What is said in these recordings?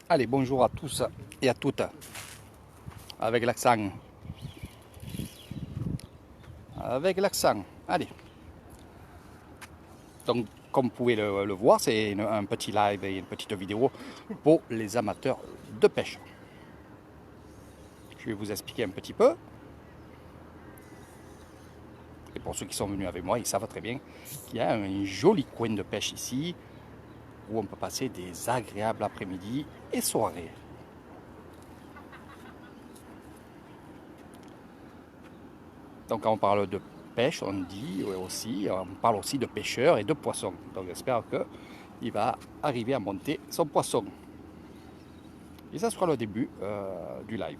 Allez, bonjour à tous et à toutes. Avec l'accent. Avec l'accent. Allez. Donc, comme vous pouvez le voir, c'est un petit live et une petite vidéo pour les amateurs de pêche. Je vais vous expliquer un petit peu. Et pour ceux qui sont venus avec moi, ils savent très bien qu'il y a un joli coin de pêche ici où on peut passer des agréables après-midi et soirées. Donc quand on parle de pêche, on parle aussi de pêcheurs et de poissons. Donc j'espère qu'il va arriver à monter son poisson. Et ça sera le début du live.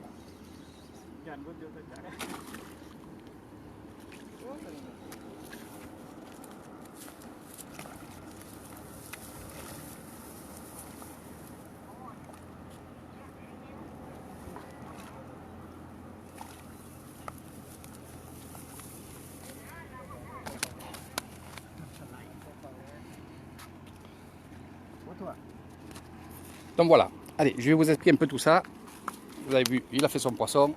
Donc voilà, allez, je vais vous expliquer un peu tout ça. Vous avez vu, il a fait son poisson.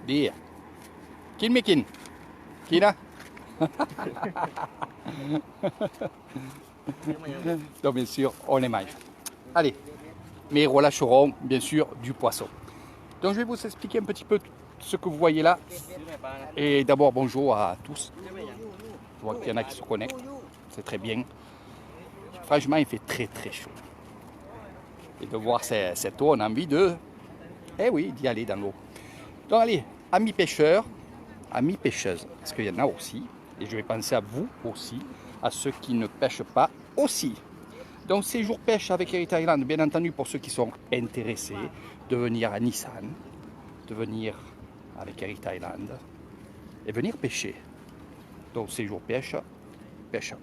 Dire. Kin mekin. Kina. Donc bien sûr, on les mange. Allez, mais relâcheront bien sûr du poisson. Donc je vais vous expliquer un petit peu ce que vous voyez là. Et d'abord bonjour à tous. Je vois qu'il y en a qui se connectent. C'est très bien. Franchement, il fait très très chaud. Et de voir cette eau, on a envie d'y aller dans l'eau. Donc allez, amis pêcheurs, amis pêcheuses, parce qu'il y en a aussi. Et je vais penser à vous aussi, à ceux qui ne pêchent pas aussi. Donc séjour pêche avec Eric Thailand, bien entendu pour ceux qui sont intéressés de venir à Nissan, de venir avec Eric Thailand et venir pêcher. Donc séjour pêche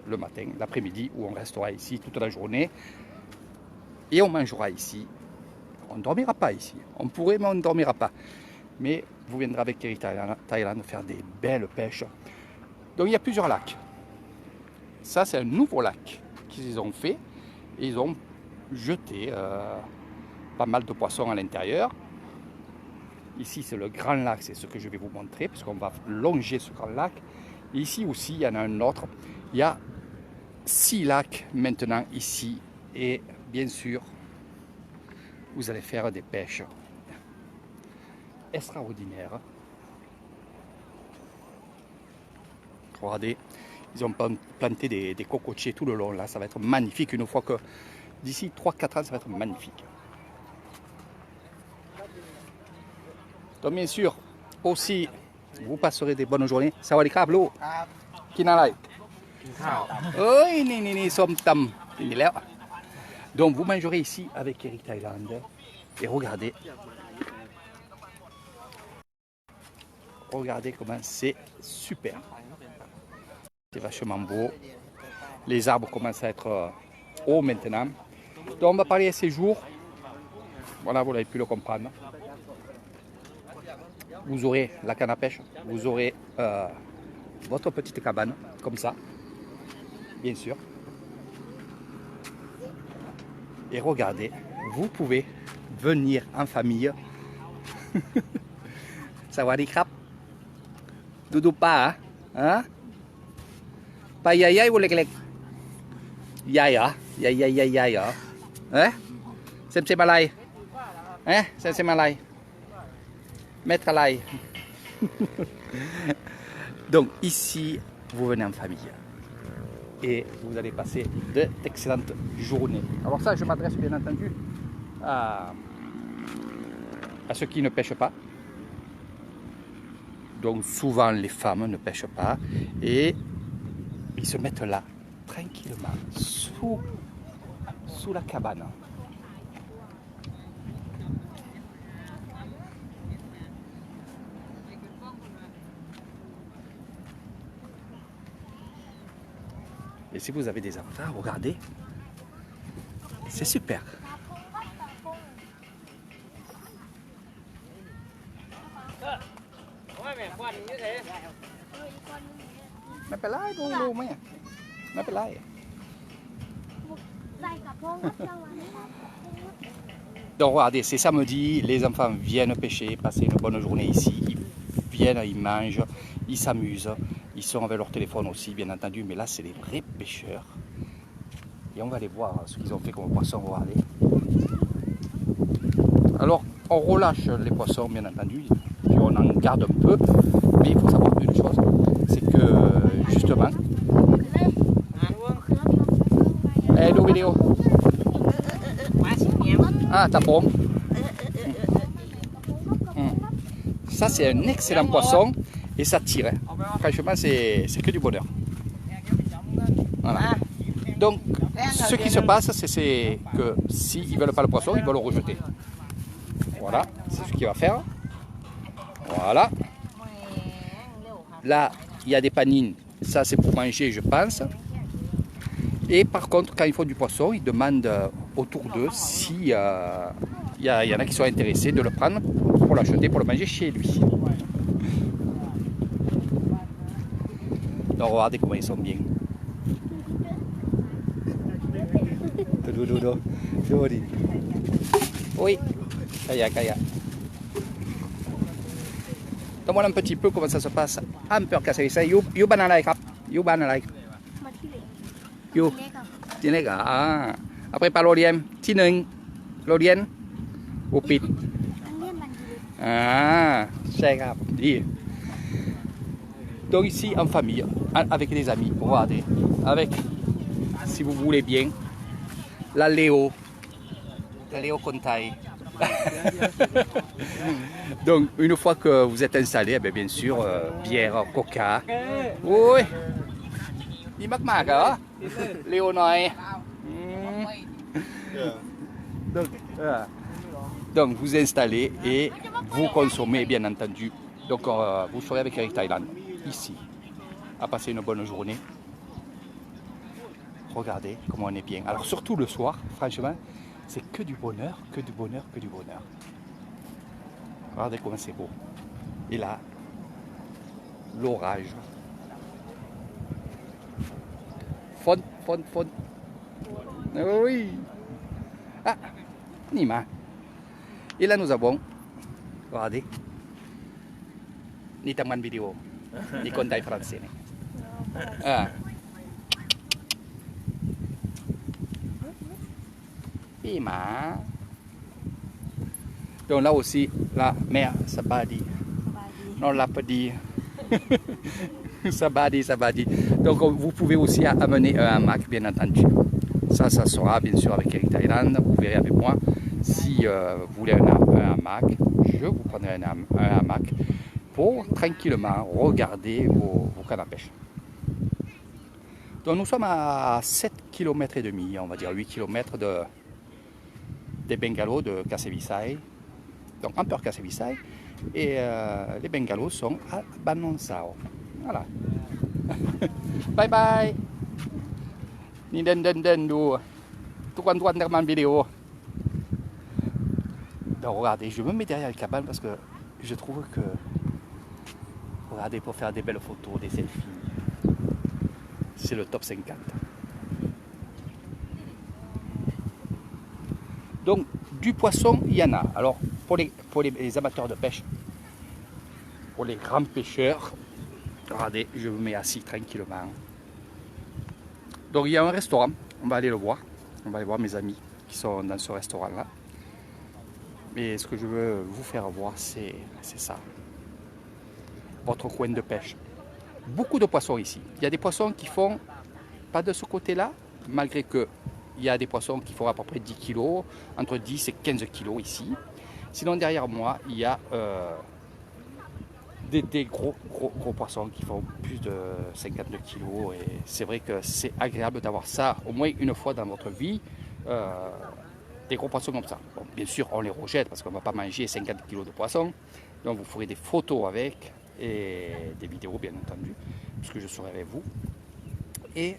le matin, l'après-midi où on restera ici toute la journée et on mangera ici. On ne dormira pas ici, on pourrait mais on ne dormira pas. Mais vous viendrez avec Eric Thailand faire des belles pêches. Donc il y a plusieurs lacs. Ça c'est un nouveau lac qu'ils ont fait. Et ils ont jeté pas mal de poissons à l'intérieur. Ici c'est le grand lac, c'est ce que je vais vous montrer, puisqu'on va longer ce grand lac. Et ici aussi il y en a un autre. Il y a 6 lacs maintenant ici. Et bien sûr, vous allez faire des pêches extraordinaires. Regardez, ils ont planté des cocotiers tout le long là. Ça va être magnifique une fois que d'ici 3-4 ans, ça va être magnifique. Donc bien sûr, aussi, vous passerez des bonnes journées. Sawadee krapลูก กินอะไร นี่ส้มตำนี่แล้ว Donc vous mangerez ici avec Eric Thailand. Et regardez. Regardez comment c'est super. C'est vachement beau. Les arbres commencent à être hauts maintenant. Donc on va parler de ces jours. Voilà, vous avez pu le comprendre. Vous aurez la canne à pêche, vous aurez votre petite cabane, comme ça, bien sûr. Et regardez, vous pouvez venir en famille. Sawadee krap. Doudou pa, hein? Pa yaya ou leg-leg? Yaya, yaya. Hein? C'est malay. Hein? C'est malay. Maître Alaï. Donc ici, vous venez en famille et vous allez passer d'excellentes journées. Alors ça, je m'adresse bien entendu à ceux qui ne pêchent pas. Donc souvent, les femmes ne pêchent pas et ils se mettent là, tranquillement, sous la cabane. Et si vous avez des enfants, regardez, c'est super. ไม่เป็นไรดูไหมไม่เป็นไร Donc regardez, c'est samedi, les enfants viennent pêcher, passer une bonne journée ici, ils viennent, ils mangent, ils s'amusent, ils sont avec leur téléphone aussi bien entendu, mais là c'est des vrais pêcheurs. Et on va aller voir ce qu'ils ont fait comme poisson, regardez. Alors on relâche les poissons bien entendu, puis on en garde un peu, mais il faut savoir une chose, c'est que justement... Hello vidéo. Ah, tapon. Ça, c'est un excellent poisson et ça tire. Franchement, c'est que du bonheur. Voilà. Donc, ce qui se passe, c'est que s'ils ne veulent pas le poisson, ils vont le rejeter. Voilà, c'est ce qu'il va faire. Voilà. Là, il y a des panines. Ça, c'est pour manger, je pense. Et par contre, quand ils font du poisson, ils demandent autour d'eux s'il y en a qui sont intéressés de le prendre pour l'acheter, pour le manger chez lui. Donc regardez comment ils sont bien. Oui, Kaya. Donc voilà un petit peu comment ça se passe en Peur Kasserissa. You banอะไรครับ You banอะไร You ที่นี่ก็après par l'Orient ที่หนึ่งโรงเรียนอุปิดใช่ครับดี Donc ici en famille, avec des amis, regardez, avec, si vous voulez bien, la Léo Contaille. Donc une fois que vous êtes installé, bien sûr, bière, coca. Oui, il m'a marqué, hein? Léo Noy. Donc vous installez et vous consommez bien entendu. Donc vous serez avec Eric Thailand ici à passer une bonne journée. Regardez comment on est bien. Alors surtout le soir, franchement, c'est que du bonheur, que du bonheur, que du bonheur. Regardez comment c'est beau. Et là, l'orage. Fond. Oui. Ah, Nima. Et là nous avons, regardez, ni teman vidéo, ni kontai français. Nima. Donc là aussi, la mer, Sabadi. Non, la Padi. Sabadi. Donc vous pouvez aussi amener un hamac, bien entendu. Ça sera bien sûr avec Eric Thailand. Vous verrez avec moi. Si vous voulez un hamac, je vous prendrai un hamac pour tranquillement regarder vos cannes à pêche. Donc nous sommes à 7 km et demi, on va dire 8 km des bungalows de Kasserissa. Donc en Peur Kasserissa. Et les bungalows sont à Banonsao. Voilà. Bye bye. Ni den du. Tout teman vidéo. Donc regardez, je me mets derrière le cabane parce que je trouve que, regardez, pour faire des belles photos, des selfies, c'est le top 50. Donc du poisson, il y en a. Alors pour les amateurs de pêche, pour les grands pêcheurs, regardez, je me mets assis tranquillement. Donc il y a un restaurant, on va aller le voir. On va aller voir mes amis qui sont dans ce restaurant-là. Mais ce que je veux vous faire voir, c'est ça. Votre coin de pêche. Beaucoup de poissons ici. Il y a des poissons qui font pas de ce côté-là, malgré que il y a des poissons qui font à peu près 10 kg, entre 10 et 15 kg ici. Sinon derrière moi, il y a des gros poissons qui font plus de 52 kg. Et c'est vrai que c'est agréable d'avoir ça au moins une fois dans votre vie. Des gros poissons comme ça. Bon, bien sûr, on les rejette parce qu'on ne va pas manger 50 kg de poissons. Donc vous ferez des photos avec et des vidéos bien entendu, puisque je serai avec vous. Et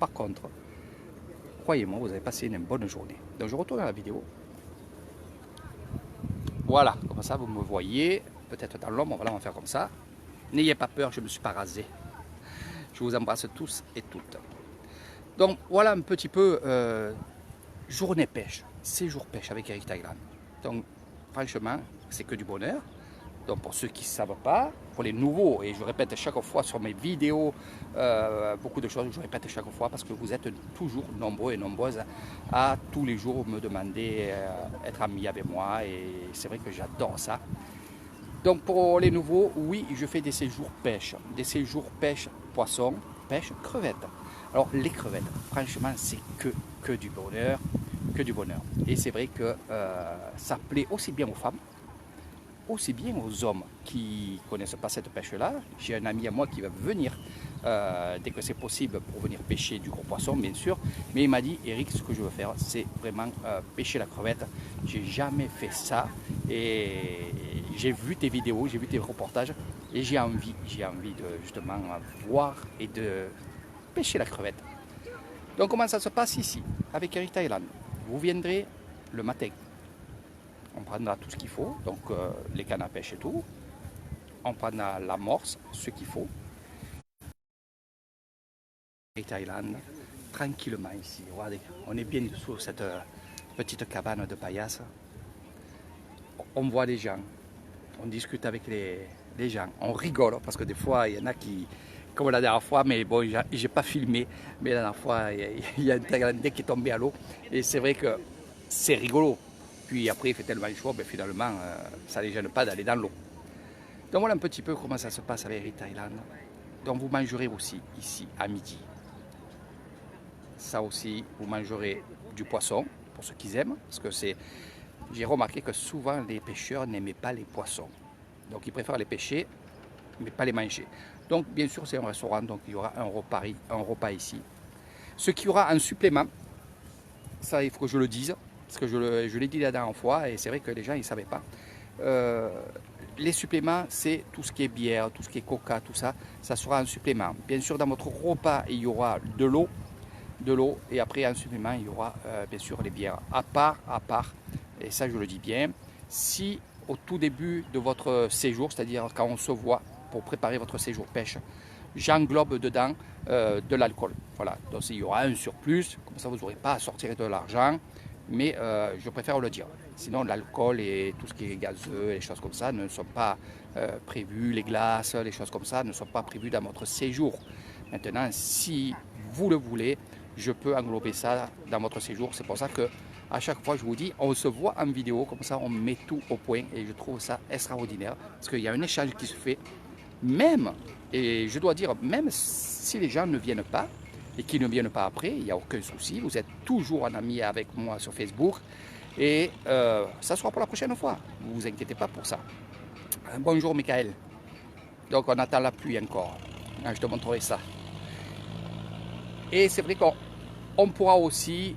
par contre, croyez-moi, vous avez passé une bonne journée. Donc je retourne à la vidéo. Voilà, comme ça vous me voyez. Peut-être dans l'ombre, voilà, on va faire comme ça. N'ayez pas peur, je ne me suis pas rasé. Je vous embrasse tous et toutes. Donc voilà un petit peu journée pêche, séjour pêche avec Eric Thailand. Donc franchement, c'est que du bonheur. Donc pour ceux qui ne savent pas, pour les nouveaux, et je répète chaque fois sur mes vidéos, beaucoup de choses, je répète chaque fois parce que vous êtes toujours nombreux et nombreuses à tous les jours me demander être amis avec moi, et c'est vrai que j'adore ça. Donc pour les nouveaux, oui, je fais des séjours pêche poisson, pêche crevettes. Alors les crevettes, franchement, c'est que du bonheur, que du bonheur. Et c'est vrai que ça plaît aussi bien aux femmes, aussi bien aux hommes qui ne connaissent pas cette pêche-là. J'ai un ami à moi qui va venir dès que c'est possible pour venir pêcher du gros poisson, bien sûr. Mais il m'a dit, Eric, ce que je veux faire, c'est vraiment pêcher la crevette. J'ai jamais fait ça et j'ai vu tes vidéos, j'ai vu tes reportages et j'ai envie de justement voir et de pêcher la crevette. Donc comment ça se passe ici avec Eric Thailand? Vous viendrez le matin. On prendra tout ce qu'il faut, donc les cannes à pêche et tout. On prendra l'amorce, ce qu'il faut. Et Thaïlande, tranquillement ici. Regardez, on est bien sous cette petite cabane de paillasse. On voit les gens, on discute avec les gens, on rigole parce que des fois il y en a qui, comme la dernière fois, mais bon, j'ai pas filmé, mais la dernière fois il y a un Thaïlandais qui est tombé à l'eau et c'est vrai que c'est rigolo. Puis après il fait tellement chaud, ben finalement ça ne les gêne pas d'aller dans l'eau. Donc voilà un petit peu comment ça se passe avec Eric Thailand. Donc vous mangerez aussi ici à midi. Ça aussi, vous mangerez du poisson pour ceux qui aiment, parce que j'ai remarqué que souvent les pêcheurs n'aimaient pas les poissons. Donc ils préfèrent les pêcher, mais pas les manger. Donc bien sûr c'est un restaurant, donc il y aura un repas ici. Ce qu'il y aura en supplément, ça il faut que je le dise, parce que je l'ai dit la dernière fois, et c'est vrai que les gens ils ne savaient pas. Les suppléments, c'est tout ce qui est bière, tout ce qui est coca, tout ça, ça sera un supplément. Bien sûr dans votre repas, il y aura de l'eau, et après en supplément il y aura bien sûr les bières à part, et ça je le dis bien, si au tout début de votre séjour, c'est-à-dire quand on se voit pour préparer votre séjour pêche, j'englobe dedans de l'alcool. Voilà, donc il y aura un surplus, comme ça vous n'aurez pas à sortir de l'argent, mais je préfère le dire. Sinon l'alcool et tout ce qui est gazeux, les choses comme ça ne sont pas prévus, les glaces, les choses comme ça ne sont pas prévues dans votre séjour. Maintenant, si vous le voulez, je peux englober ça dans votre séjour. C'est pour ça que à chaque fois je vous dis, on se voit en vidéo, comme ça on met tout au point et je trouve ça extraordinaire parce qu'il y a un échange qui se fait, même, et je dois dire, même si les gens ne viennent pas et qui ne viennent pas après, il n'y a aucun souci, vous êtes toujours en ami avec moi sur Facebook et ça sera pour la prochaine fois, ne vous inquiétez pas pour ça. Bonjour Michael, donc on attend la pluie encore, je te montrerai ça. Et c'est vrai qu'on pourra aussi,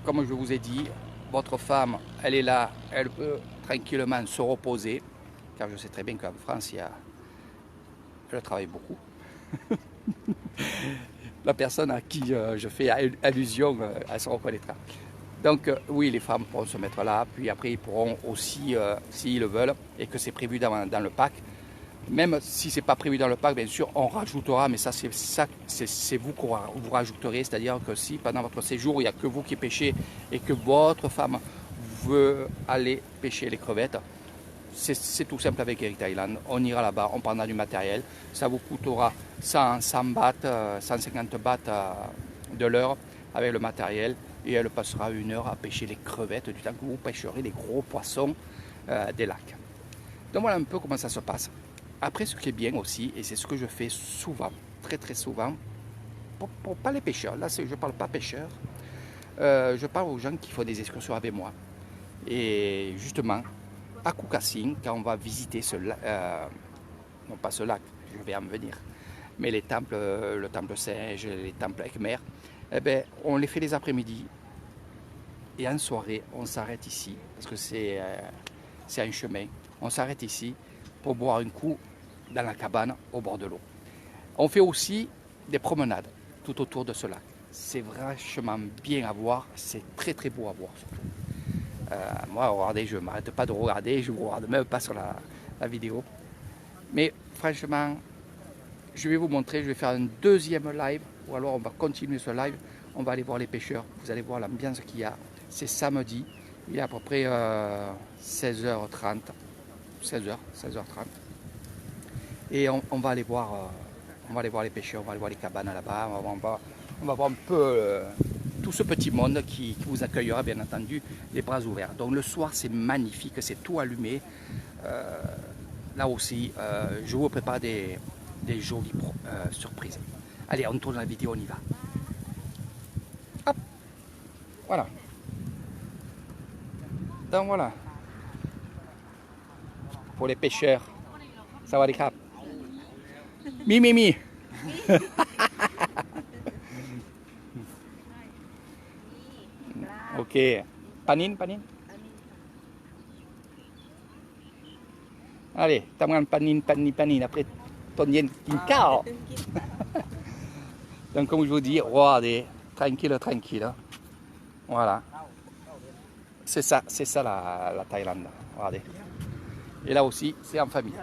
comme je vous ai dit, votre femme, elle est là, elle peut tranquillement se reposer, car je sais très bien qu'en France, elle travaille beaucoup. La personne à qui je fais allusion, elle se reconnaîtra. Donc oui, les femmes pourront se mettre là, puis après ils pourront aussi, s'ils le veulent, et que c'est prévu dans le pack, même si ce n'est pas prévu dans le pack, bien sûr, on rajoutera, mais ça c'est vous que vous rajouterez, c'est-à-dire que si pendant votre séjour, il n'y a que vous qui pêchez et que votre femme veut aller pêcher les crevettes, c'est tout simple avec Eric Thailand. On ira là-bas, on prendra du matériel, ça vous coûtera 100 bahts, 150 bahts de l'heure avec le matériel et elle passera 1 heure à pêcher les crevettes du temps que vous pêcherez les gros poissons des lacs. Donc voilà un peu comment ça se passe. Après, ce qui est bien aussi, et c'est ce que je fais souvent, très souvent, pour pas les pêcheurs, là je ne parle pas pêcheurs, je parle aux gens qui font des excursions avec moi. Et justement, à Kukasing, quand on va visiter ce lac, non pas ce lac, je vais en venir, mais les temples, le temple Singe, les temples Khmer, eh ben, on les fait les après-midi. Et en soirée, on s'arrête ici, parce que c'est un chemin, on s'arrête ici pour boire un coup dans la cabane au bord de l'eau. On fait aussi des promenades tout autour de ce lac. C'est vachement bien à voir, c'est très beau à voir surtout. Moi, regardez, je ne m'arrête pas de regarder, je ne regarde même pas sur la vidéo. Mais franchement, je vais vous montrer, je vais faire un deuxième live, ou alors on va continuer ce live, on va aller voir les pêcheurs, vous allez voir l'ambiance qu'il y a. C'est samedi, il est à peu près 16h30, 16h30. Et on va aller voir les pêcheurs, on va aller voir les cabanes là-bas, on va voir un peu tout ce petit monde qui vous accueillera bien entendu les bras ouverts. Donc le soir c'est magnifique, c'est tout allumé. Là aussi, je vous prépare des jolies surprises. Allez, on tourne la vidéo, on y va. Hop, voilà. Donc voilà. Pour les pêcheurs, ça va les cap. Mi. Ok. Panin. Allez, taman panin. Après, ton yen kinkao. Donc, comme je vous dis, regardez, tranquille. Voilà. C'est ça la Thaïlande. Regardez. Et là aussi, c'est en famille.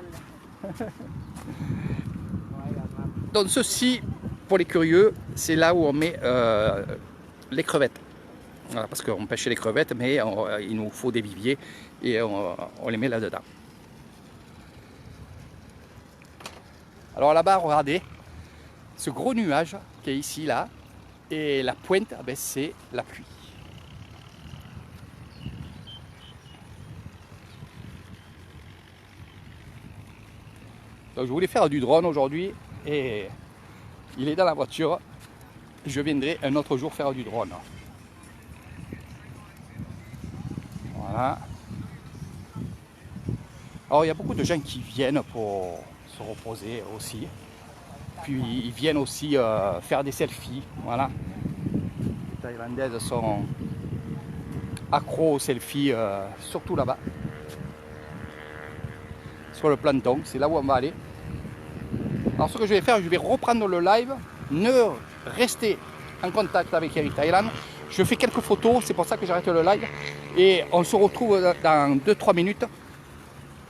Donc, ceci, pour les curieux, c'est là où on met les crevettes. Voilà, parce qu'on pêche les crevettes, mais il nous faut des viviers et on les met là-dedans. Alors là-bas, regardez, ce gros nuage qui est ici, là, et la pointe, ben, c'est la pluie. Donc je voulais faire du drone aujourd'hui et il est dans la voiture. Je viendrai un autre jour faire du drone. Voilà. Alors il y a beaucoup de gens qui viennent pour se reposer aussi. Puis ils viennent aussi faire des selfies. Voilà. Les Thaïlandaises sont accros aux selfies, surtout là-bas. Sur le planton, c'est là où on va aller. Alors ce que je vais faire, je vais reprendre le live. Ne restez en contact avec Eric Thailand. Je fais quelques photos, c'est pour ça que j'arrête le live. Et on se retrouve dans 2-3 minutes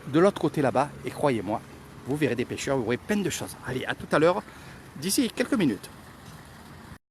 de l'autre côté là-bas. Et croyez-moi, vous verrez des pêcheurs, vous verrez plein de choses. Allez, à tout à l'heure, d'ici quelques minutes.